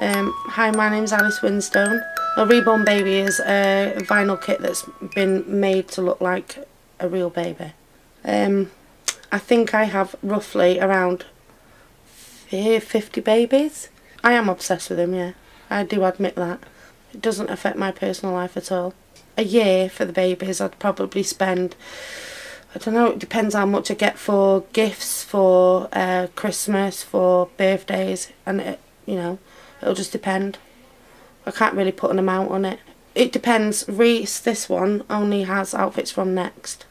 Hi, my name's Alice Winstone. A Reborn baby is a vinyl kit that's been made to look like a real baby. I think I have roughly around 50 babies. I am obsessed with them, yeah. I do admit that. It doesn't affect my personal life at all. A year for the babies, I'd probably spend, I don't know, it depends how much I get for gifts, for Christmas, for birthdays, and it, you know, it'll just depend. I can't really put an amount on it. It depends. Reese, this one, only has outfits from Next.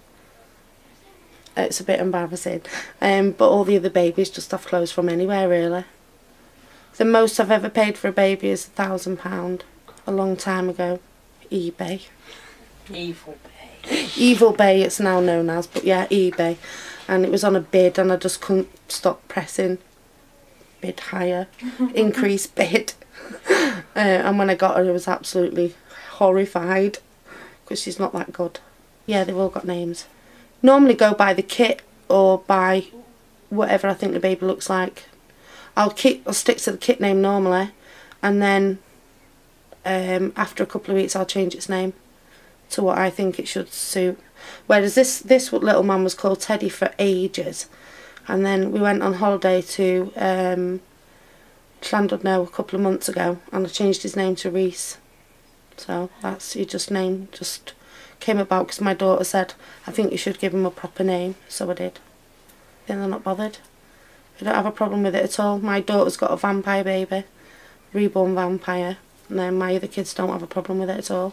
It's a bit embarrassing. But all the other babies just have clothes from anywhere, really. The most I've ever paid for a baby is £1,000. A long time ago. eBay. Evil Bay. Evil Bay it's now known as, but yeah, eBay. And it was on a bid and I just couldn't stop pressing. Bid higher. Increase bid. And when I got her I was absolutely horrified. Because she's not that good. Yeah, they've all got names. Normally go by the kit or by whatever I think the baby looks like. I'll stick to the kit name normally, and then after a couple of weeks I'll change its name to what I think it should suit. Whereas this little man was called Teddy for ages, and then we went on holiday to Llandudno a couple of months ago, and I changed his name to Reese. So that's just came about because my daughter said, I think you should give him a proper name, so I did. Then they're not bothered. I don't have a problem with it at all. My daughter's got a vampire baby, reborn vampire, and then my other kids don't have a problem with it at all.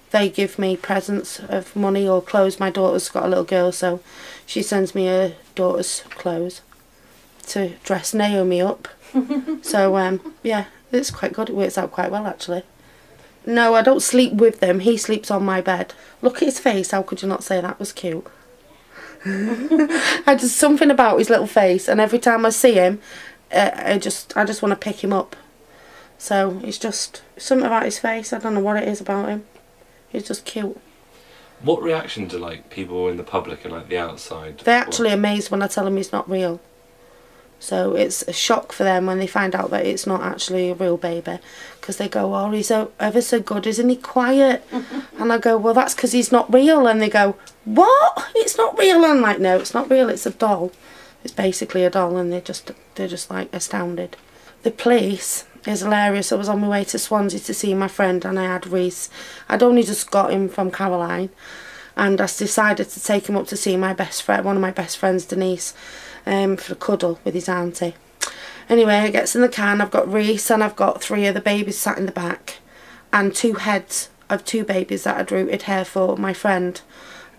They give me presents of money or clothes. My daughter's got a little girl, so she sends me her daughter's clothes to dress Naomi up. So yeah, it's quite good. It works out quite well actually. No, I don't sleep with them. He sleeps on my bed. Look at his face. How could you not say that was cute? I just something about his little face, and every time I see him, I just want to pick him up. So it's just something about his face. I don't know what it is about him. He's just cute. What reaction do like people in the public and like the outside? They're actually amazed when I tell them he's not real. So it's a shock for them when they find out that it's not actually a real baby, because they go, oh, he's ever so good, isn't he quiet? And I go, well, that's because he's not real. And they go, what? It's not real? And I'm like, no, it's not real, it's a doll. It's basically a doll, and they're just like astounded. The police is hilarious. I was on my way to Swansea to see my friend, and I had Reese. I'd only just got him from Caroline, and I decided to take him up to see my best friend, one of my best friends, Denise, for a cuddle with his auntie. Anyway, he gets in the car and I've got Reese and I've got 3 other babies sat in the back, and 2 heads of 2 babies that I'd rooted hair for my friend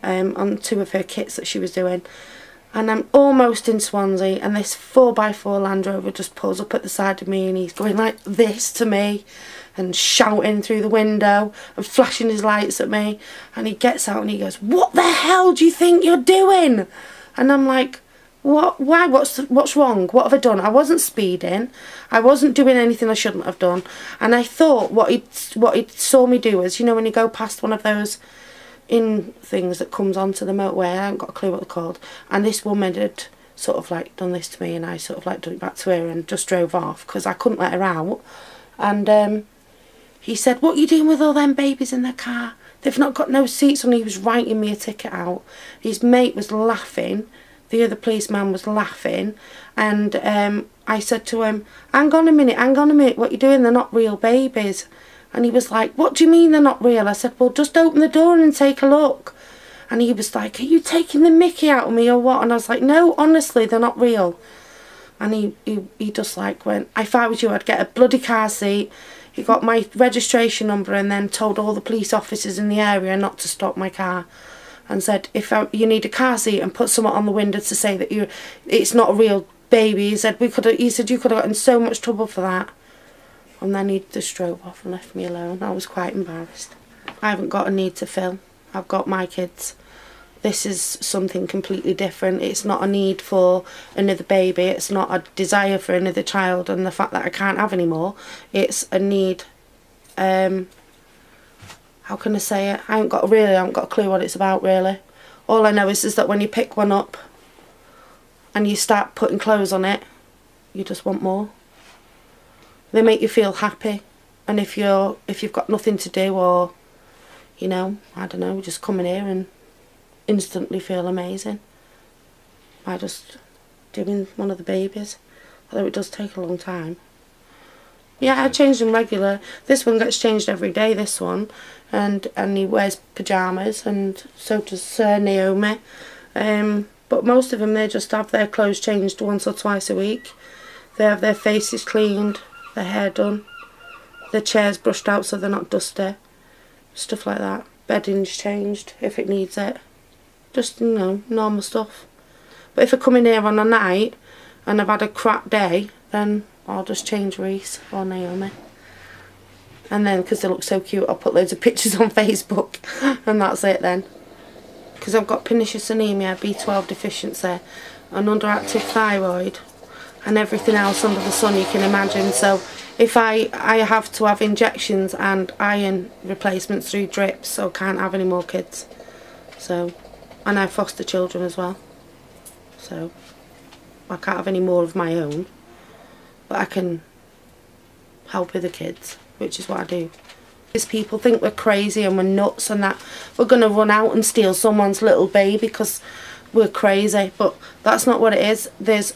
on 2 of her kits that she was doing. And I'm almost in Swansea, and this 4x4 Land Rover just pulls up at the side of me, and he's going like this to me and shouting through the window and flashing his lights at me. And he gets out and he goes, what the hell do you think you're doing? And I'm like, what? Why? What's wrong? What have I done? I wasn't speeding. I wasn't doing anything I shouldn't have done. And I thought what he saw me do is, you know, when you go past one of those in things that comes onto the motorway, I haven't got a clue what they're called, and this woman had sort of like done this to me, and I sort of like done it back to her and just drove off because I couldn't let her out. And he said, what are you doing with all them babies in their car? They've not got no seats on. He was writing me a ticket out. His mate was laughing. The other policeman was laughing, and I said to him, hang on a minute, what are you doing? They're not real babies. And he was like, what do you mean they're not real? I said, well, just open the door and take a look. And he was like, are you taking the mickey out of me or what? And I was like, no, honestly, they're not real. And he just like went, if I was you, I'd get a bloody car seat. He got my registration number and then told all the police officers in the area not to stop my car. And said, you need a car seat, and put something on the window to say that it's not a real baby. He said, you could have got in so much trouble for that. And then he just drove off and left me alone. I was quite embarrassed. I haven't got a need to fill. I've got my kids. This is something completely different. It's not a need for another baby. It's not a desire for another child and the fact that I can't have any more. It's a need. How can I say it? I haven't got a clue what it's about really. All I know is that when you pick one up and you start putting clothes on it, you just want more. They make you feel happy, and if you've got nothing to do, or you know, I don't know, just come in here and instantly feel amazing by just doing one of the babies, although it does take a long time. Yeah, I change them regular. This one gets changed every day, this one, and he wears pyjamas, and so does Naomi. But most of them, they just have their clothes changed once or twice a week. They have their faces cleaned, their hair done, their chairs brushed out so they're not dusty, stuff like that. Bedding's changed if it needs it. Just, you know, normal stuff. But if I come in here on a night and I've had a crap day, then I'll just change Reese or Naomi. And then, because they look so cute, I'll put loads of pictures on Facebook and that's it then. Because I've got pernicious anemia, B12 deficiency, and underactive thyroid, and everything else under the sun you can imagine. So if I have to have injections and iron replacements through drips, so I can't have any more kids. So, and I foster children as well. So I can't have any more of my own, but I can help with the kids, which is what I do. These people think we're crazy and we're nuts and that we're going to run out and steal someone's little baby because we're crazy, but that's not what it is. There's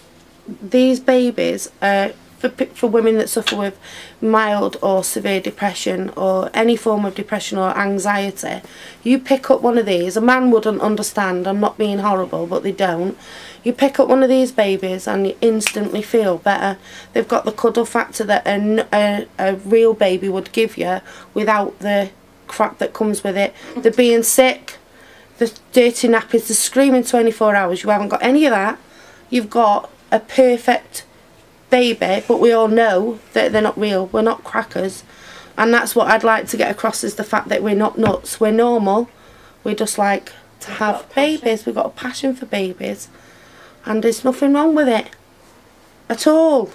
these babies for women that suffer with mild or severe depression or any form of depression or anxiety. You pick up one of these, a man wouldn't understand, I'm not being horrible, but they don't. You pick up one of these babies and you instantly feel better. They've got the cuddle factor that a real baby would give you without the crap that comes with it. The being sick, the dirty nappies, the screaming 24 hours, you haven't got any of that. You've got a perfect baby, but we all know that they're not real. We're not crackers, and that's what I'd like to get across, is the fact that we're not nuts. We're normal. We just like to have babies. We've got a passion for babies, and there's nothing wrong with it at all.